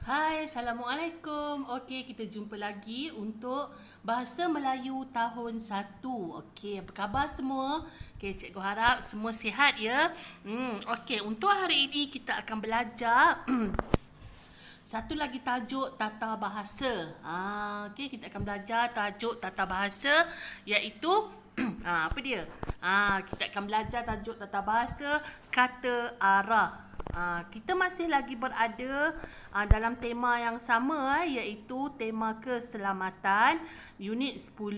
Hai, Assalamualaikum. Okey, kita jumpa lagi untuk Bahasa Melayu tahun 1. Okey, apa khabar semua? Okey, cikgu harap semua sihat ya. Okey, untuk hari ini kita akan belajar satu lagi tajuk tata bahasa. Okey, kita akan belajar tajuk tata bahasa iaitu apa dia? Kita akan belajar tajuk tata bahasa kata arah. Kita masih lagi berada dalam tema yang sama iaitu tema keselamatan unit 10.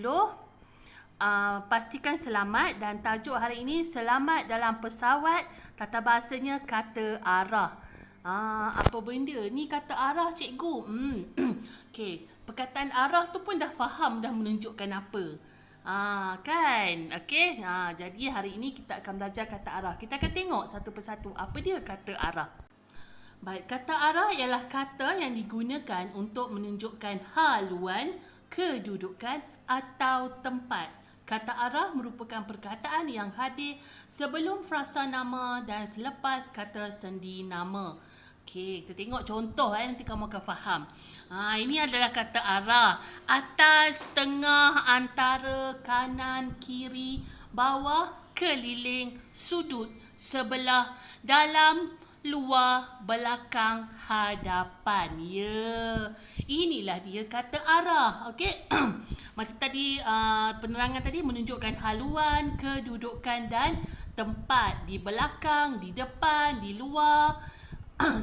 Pastikan selamat dan tajuk hari ini selamat dalam pesawat, tata bahasanya kata arah. Apa benda ni kata arah cikgu? Okey, perkataan arah tu pun dah faham dah menunjukkan apa. Kan? Okey. Jadi hari ini kita akan belajar kata arah. Kita akan tengok satu persatu apa dia kata arah. Baik, kata arah ialah kata yang digunakan untuk menunjukkan haluan, kedudukan atau tempat. Kata arah merupakan perkataan yang hadir sebelum frasa nama dan selepas kata sendi nama. Okey, kita tengok contoh nanti kamu akan faham. Ini adalah kata arah. Atas, tengah, antara, kanan, kiri, bawah, keliling, sudut, sebelah, dalam, luar, belakang, hadapan. Ya, inilah dia kata arah. Okey. Macam tadi penerangan tadi menunjukkan haluan, kedudukan dan tempat. Di belakang, di depan, di luar,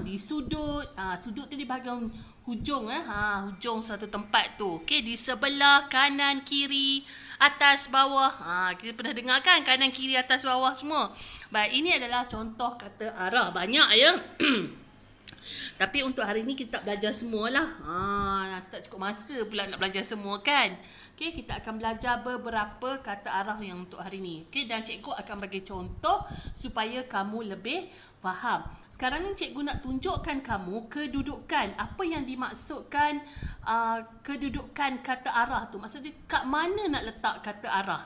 di sudut. Sudut tu di bahagian hujung hujung satu tempat tu. Okey, di sebelah, kanan, kiri, atas, bawah. Kita pernah dengar kan kanan, kiri, atas, bawah semua. Baik, ini adalah contoh kata arah. Banyak ya. Tapi untuk hari ini kita tak belajar semualah. Tak cukup masa pula nak belajar semua kan. Okey, kita akan belajar beberapa kata arah yang untuk hari ini. Okey, dan cikgu akan bagi contoh supaya kamu lebih faham. Sekarang ni cikgu nak tunjukkan kamu kedudukan. Apa yang dimaksudkan kedudukan kata arah tu. Maksudnya kat mana nak letak kata arah.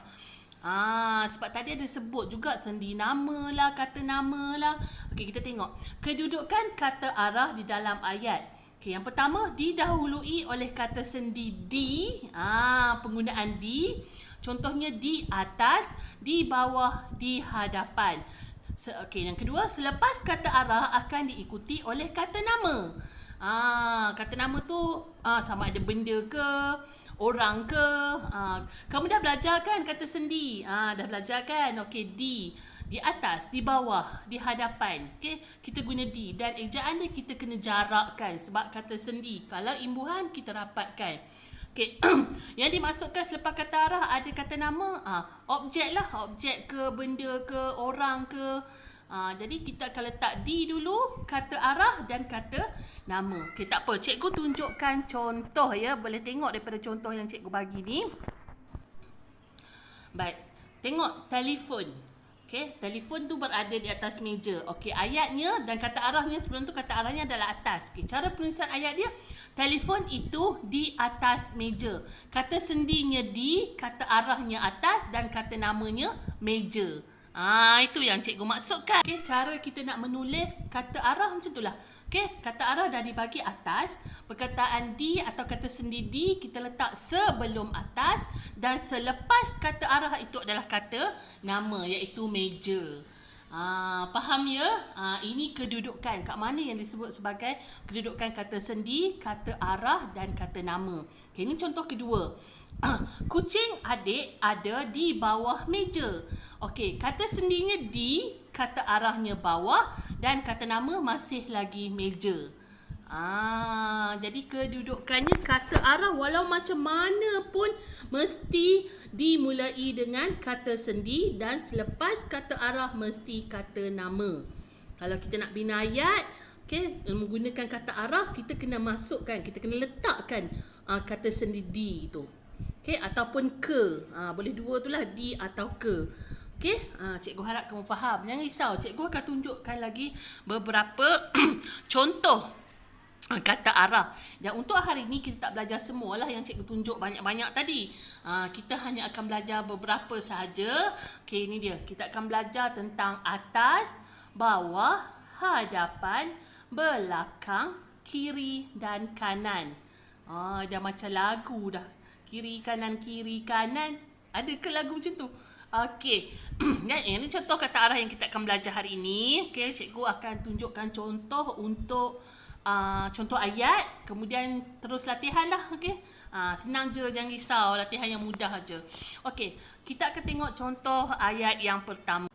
Sebab tadi ada sebut juga sendi nama lah, kata nama lah. Okey, kita tengok. Kedudukan kata arah di dalam ayat. Okey, yang pertama didahului oleh kata sendi di. Penggunaan di. Contohnya di atas, di bawah, di hadapan. Okey, yang kedua, selepas kata arah akan diikuti oleh kata nama. Kata nama tu sama ada benda ke, orang ke. Kamu dah belajar kan kata sendi? Dah belajar kan? Okey, di atas, di bawah, di hadapan. Okey, kita guna di dan ejaan dia kita kena jarakkan sebab kata sendi. Kalau imbuhan kita rapatkan. Okey, yang dimaksudkan selepas kata arah ada kata nama, objek lah, objek ke, benda ke, orang ke. Jadi kita akan letak di dulu, kata arah dan kata nama. Okey, tak apa, cikgu tunjukkan contoh ya. Boleh tengok daripada contoh yang cikgu bagi ni. Baik, tengok telefon. Okey, telefon tu berada di atas meja. Okey, ayatnya dan kata arahnya sebelum tu kata arahnya adalah atas. Okey, cara penulisan ayat dia, telefon itu di atas meja. Kata sendinya di, kata arahnya atas dan kata namanya meja. Itu yang cikgu maksudkan. Okey, cara kita nak menulis kata arah macam itulah. Okey, kata arah dah dibagi atas. Perkataan di atau kata sendi di kita letak sebelum atas dan selepas kata arah itu adalah kata nama iaitu meja. Faham ya? Ini kedudukan. Kat mana yang disebut sebagai kedudukan kata sendi, kata arah dan kata nama. Okay, ini contoh kedua. Kucing adik ada di bawah meja. Okey, kata sendinya di, kata arahnya bawah dan kata nama masih lagi meja. Jadi kedudukannya kata arah walau macam mana pun mesti dimulai dengan kata sendi dan selepas kata arah mesti kata nama. Kalau kita nak bina ayat, okey, menggunakan kata arah kita kena masukkan, kita kena letakkan kata sendi di itu. Okey, ataupun ke. Boleh dua itulah, di atau ke. Okey, cikgu harap kamu faham. Jangan risau, cikgu akan tunjukkan lagi beberapa contoh kata arah. Dan untuk hari ini kita tak belajar semualah yang cikgu tunjuk banyak-banyak tadi. Kita hanya akan belajar beberapa sahaja. Okey, ini dia. Kita akan belajar tentang atas, bawah, hadapan, belakang, kiri dan kanan. Dah macam lagu dah. Kiri kanan. Ada ke lagu macam tu? Okey. Yang ini contoh kata arah yang kita akan belajar hari ini. Okey, cikgu akan tunjukkan contoh untuk contoh ayat, kemudian terus latihan lah. Okey. Senang je, jangan risau, latihan yang mudah aja. Okey, kita akan tengok contoh ayat yang pertama.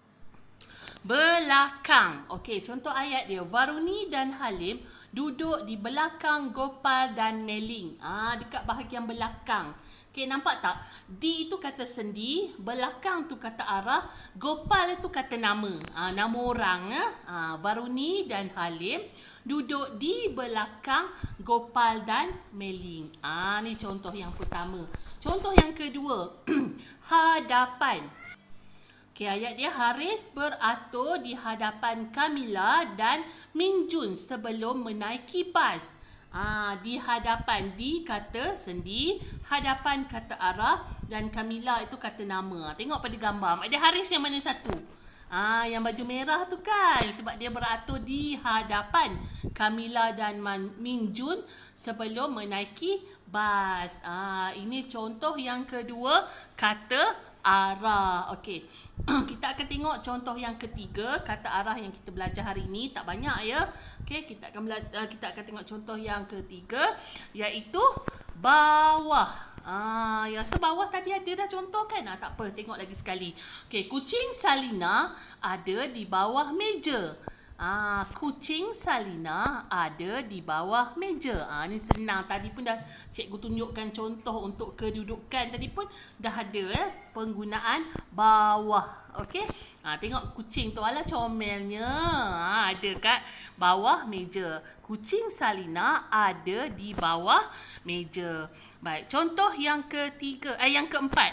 Belakang. Okey, contoh ayat dia. Varuni dan Halim duduk di belakang Gopal dan Meling. Dekat bahagian belakang. Okey, nampak tak? Di itu kata sendi, belakang tu kata arah, Gopal itu kata nama. Nama orang. Varuni dan Halim duduk di belakang Gopal dan Meling. Ni contoh yang pertama. Contoh yang kedua. Hadapan. Okay, ayat dia, Haris beratur di hadapan Kamila dan Minjun sebelum menaiki bas. Di hadapan, di kata sendi, hadapan kata arah dan Kamila itu kata nama. Tengok pada gambar. Ada Haris yang mana satu? Yang baju merah tu kan. Sebab dia beratur di hadapan Kamila dan Minjun sebelum menaiki bas. Ini contoh yang kedua, kata arah. Okey. Kita akan tengok contoh yang ketiga, kata arah yang kita belajar hari ini. Tak banyak ya. Okey, kita akan tengok contoh yang ketiga, iaitu bawah. Yang sebawah tadi ada dah contoh kan? Tak apa, tengok lagi sekali. Okey, kucing Salina ada di bawah meja. Kucing Salina ada di bawah meja. Ni senang. Tadi pun dah cikgu tunjukkan contoh untuk kedudukan. Tadi pun dah ada penggunaan bawah. Okey. Tengok kucing tu, alah comelnya. Ada kat bawah meja. Kucing Salina ada di bawah meja. Baik, contoh yang ketiga, yang keempat.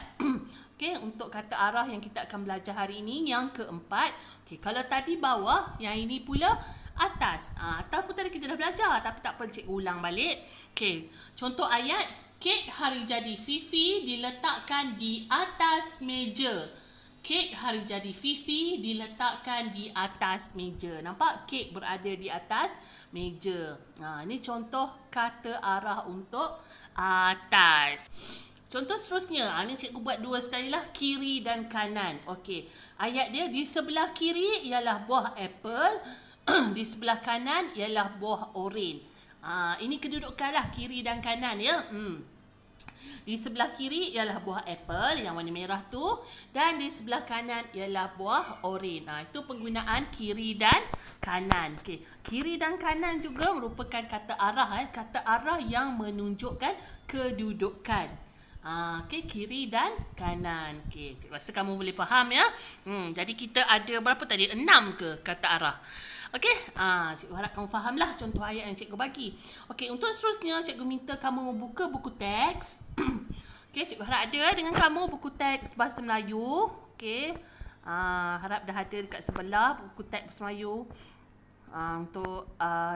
Okey, untuk kata arah yang kita akan belajar hari ini, yang keempat. Okey, kalau tadi bawah, yang ini pula atas. Atas pun tadi kita dah belajar, tapi tak apa, cikgu ulang balik. Okey, contoh ayat, kek hari jadi Fifi diletakkan di atas meja. Kek hari jadi Fifi diletakkan di atas meja. Nampak? Kek berada di atas meja. Ini contoh kata arah untuk atas. Contoh seterusnya, ni cikgu buat dua sekali lah, kiri dan kanan. Okey, ayat dia, di sebelah kiri ialah buah apple, di sebelah kanan ialah buah oren. Ini kedudukan lah, kiri dan kanan ya. Di sebelah kiri ialah buah apple yang warna merah tu, dan di sebelah kanan ialah buah oren. Itu penggunaan kiri dan kanan. Okey, kiri dan kanan juga merupakan kata arah, kata arah yang menunjukkan kedudukan. Okey, kiri dan kanan. Okey, cikgu rasa kamu boleh faham ya. Jadi kita ada berapa tadi? 6 ke kata arah. Okey, cikgu harap kamu fahamlah contoh ayat yang cikgu bagi. Okey, untuk seterusnya cikgu minta kamu membuka buku teks. Okey, cikgu harap ada dengan kamu buku teks bahasa Melayu. Okey, harap dah ada dekat sebelah buku teks bahasa Melayu. Untuk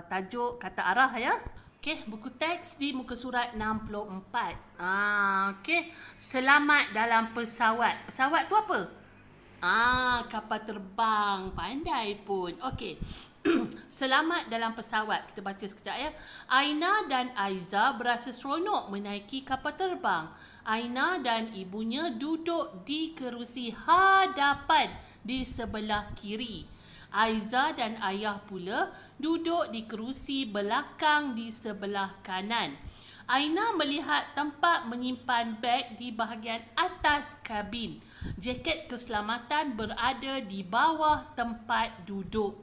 tajuk kata arah ya. Okey, buku teks di muka surat 64. Okey, selamat dalam pesawat. Pesawat tu apa? Kapal terbang. Pandai pun. Okey. Selamat dalam pesawat. Kita baca sekejap ya. Aina dan Aiza berasa seronok menaiki kapal terbang. Aina dan ibunya duduk di kerusi hadapan di sebelah kiri. Aiza dan ayah pula duduk di kerusi belakang di sebelah kanan. Aina melihat tempat menyimpan beg di bahagian atas kabin. Jaket keselamatan berada di bawah tempat duduk.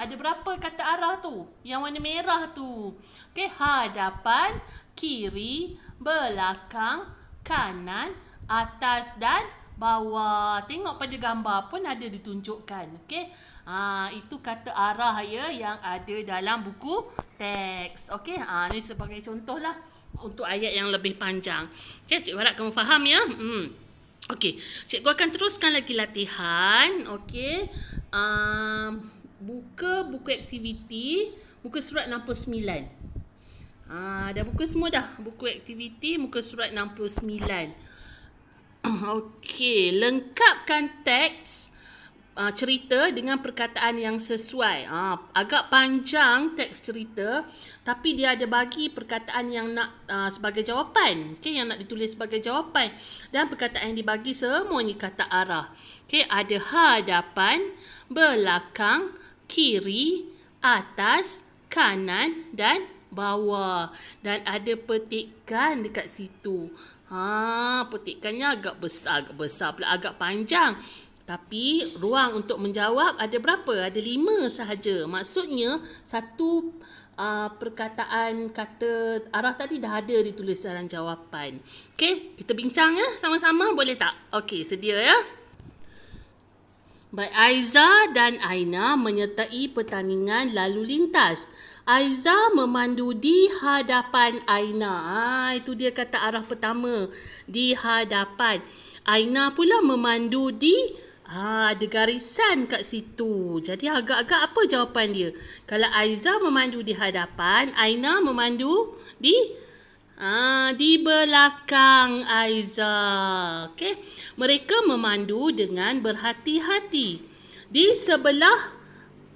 Ada berapa kata arah tu? Yang warna merah tu. Okey, hadapan, kiri, belakang, kanan, atas dan bawah. Tengok pada gambar pun ada ditunjukkan. Okey. Itu kata arah ya yang ada dalam buku teks. Okey. Ni sebagai contohlah untuk ayat yang lebih panjang. Okey, cikgu harap kamu faham ya. Okey, cikgu akan teruskan lagi latihan. Okey. Buka buku aktiviti muka surat 69. Dah buka semua dah. Buku aktiviti muka surat 69. Okey, lengkapkan teks cerita dengan perkataan yang sesuai. Agak panjang teks cerita, tapi dia ada bagi perkataan yang nak sebagai jawapan. Okay, yang nak ditulis sebagai jawapan. Dan perkataan yang dibagi semuanya kata arah. Okay, ada hadapan, belakang, kiri, atas, kanan dan bawah. Dan ada petikan dekat situ. Petikannya agak besar pula, agak panjang. Tapi ruang untuk menjawab ada berapa? Ada 5 sahaja. Maksudnya satu perkataan kata arah tadi dah ada ditulis dalam jawapan. Okey, kita bincang ya sama-sama, boleh tak? Okey, sedia ya? Baik, Aiza dan Aina menyertai pertandingan lalu lintas. Aiza memandu di hadapan Aina. Itu dia kata arah pertama, di hadapan. Aina pula memandu di ada garisan kat situ. Jadi agak-agak apa jawapan dia? Kalau Aiza memandu di hadapan, Aina memandu di belakang Aiza. Okey. Mereka memandu dengan berhati-hati. Di sebelah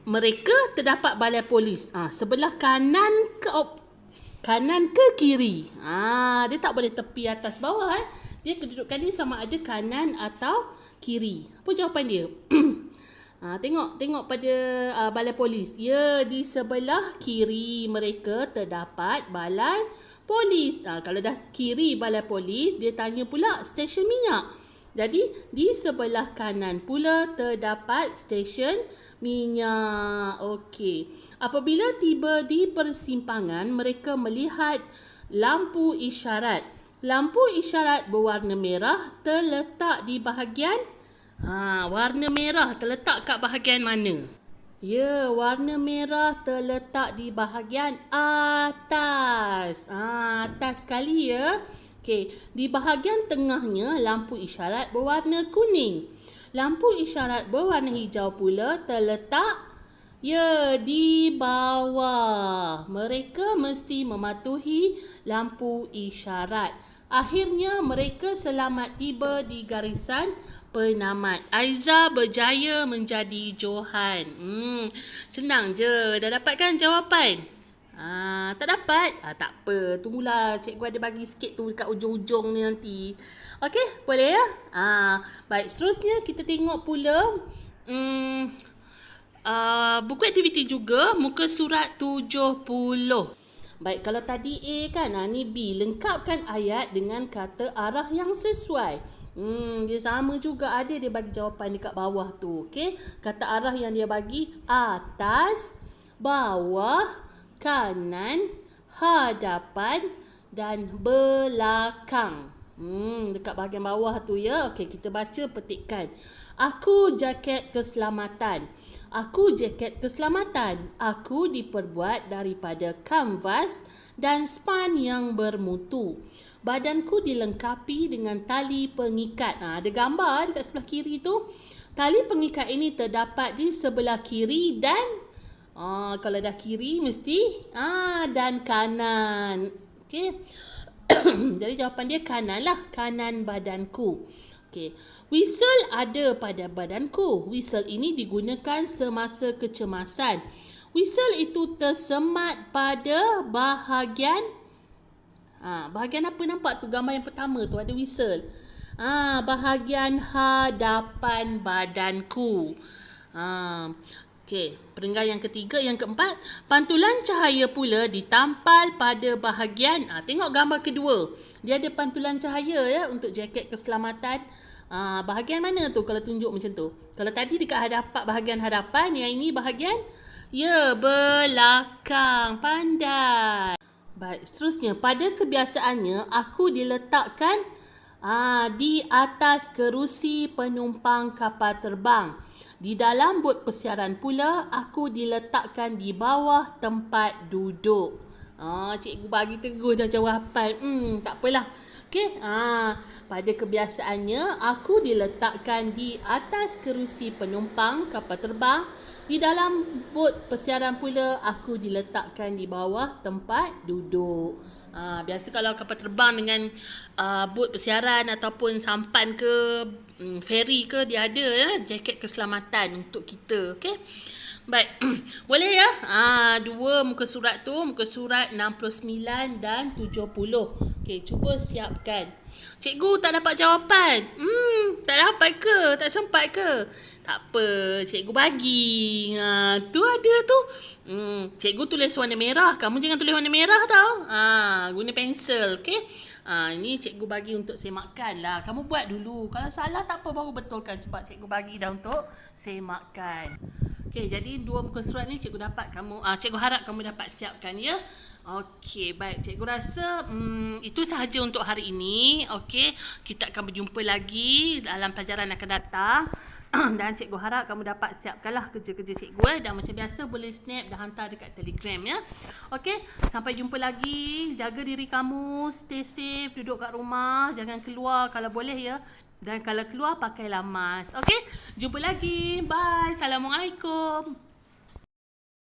mereka terdapat balai polis. Sebelah kanan ke kiri. Dia tak boleh tepi atas bawah. Dia kedudukan dia sama ada kanan atau kiri. Apa jawapan dia? Tengok pada balai polis. Ya, di sebelah kiri mereka terdapat balai polis. Kalau dah kiri balai polis, dia tanya pula stesen minyak. Jadi, di sebelah kanan pula terdapat stesen minyak. Okey. Apabila tiba di persimpangan, mereka melihat lampu isyarat. Lampu isyarat berwarna merah terletak di bahagian warna merah terletak kat bahagian mana? Ya, warna merah terletak di bahagian atas. Atas sekali ya. Okey, di bahagian tengahnya lampu isyarat berwarna kuning. Lampu isyarat berwarna hijau pula terletak di bawah. Mereka mesti mematuhi lampu isyarat. Akhirnya mereka selamat tiba di garisan penamat. Aiza berjaya menjadi Johan. Senang je. Dah dapat kan jawapan? Tak dapat? Tak apa. Tunggulah cikgu ada bagi sikit tu dekat ujung-ujung ni nanti. Okey, boleh ya? Baik, seterusnya kita tengok pula buku aktiviti juga, muka surat 70. Baik, kalau tadi A kan, ni B. Lengkapkan ayat dengan kata arah yang sesuai. Dia sama juga, ada dia bagi jawapan dekat bawah tu. Okey, kata arah yang dia bagi atas, bawah, kanan, hadapan dan belakang. Dekat bahagian bawah tu ya. Okey, kita baca petikan. Aku jaket keselamatan. Aku jaket keselamatan. Aku diperbuat daripada kanvas dan span yang bermutu. Badanku dilengkapi dengan tali pengikat. Ada gambar dekat sebelah kiri tu. Tali pengikat ini terdapat di sebelah kiri dan kalau dah kiri mesti dan kanan. Okey. Jadi jawapan dia kanan lah. Kanan badanku. Okey. Whistle ada pada badanku. Whistle ini digunakan semasa kecemasan. Whistle itu tersemat pada bahagian bahagian apa nampak tu gambar yang pertama tu ada whistle. Bahagian hadapan badanku. Okey, perenggan yang ketiga, yang keempat, pantulan cahaya pula ditampal pada bahagian. Tengok gambar kedua. Dia ada pantulan cahaya ya untuk jaket keselamatan. Bahagian mana tu kalau tunjuk macam tu? Kalau tadi dekat bahagian hadapan, yang ini bahagian belakang. Pandai. Baik, seterusnya, pada kebiasaannya aku diletakkan di atas kerusi penumpang kapal terbang. Di dalam bot persiaran pula aku diletakkan di bawah tempat duduk. Cikgu bagi tegur dah jawapan. Tak apalah. Okey, pada kebiasaannya aku diletakkan di atas kerusi penumpang kapal terbang. Di dalam bot persiaran pula aku diletakkan di bawah tempat duduk. Biasa kalau kapal terbang dengan bot persiaran ataupun sampan ke ferry ke, dia ada jaket keselamatan untuk kita. Okey. Baik. Boleh ya? Dua muka surat tu, muka surat 69 dan 70. Okey, cuba siapkan. Cikgu tak dapat jawapan. Tak dapat ke? Tak sempat ke? Tak apa, cikgu bagi. Tu ada tu. Cikgu tulis warna merah. Kamu jangan tulis warna merah tau. Guna pensel, okey? Ini cikgu bagi untuk semakkan lah. Kamu buat dulu. Kalau salah tak apa, baru betulkan sebab cikgu bagi dah untuk semakkan. Okey, jadi dua muka surat ni cikgu dapat kamu, cikgu harap kamu dapat siapkan ya. Okey, baik. Cikgu rasa itu sahaja untuk hari ini. Okey, kita akan berjumpa lagi dalam pelajaran akan datang. Dan cikgu harap kamu dapat siapkanlah kerja-kerja cikgu dan macam biasa boleh snap dan hantar dekat Telegram ya. Okey, sampai jumpa lagi. Jaga diri kamu, stay safe, duduk kat rumah, jangan keluar kalau boleh ya. Dan kalau keluar pakailah mask. Okey, jumpa lagi. Bye. Assalamualaikum.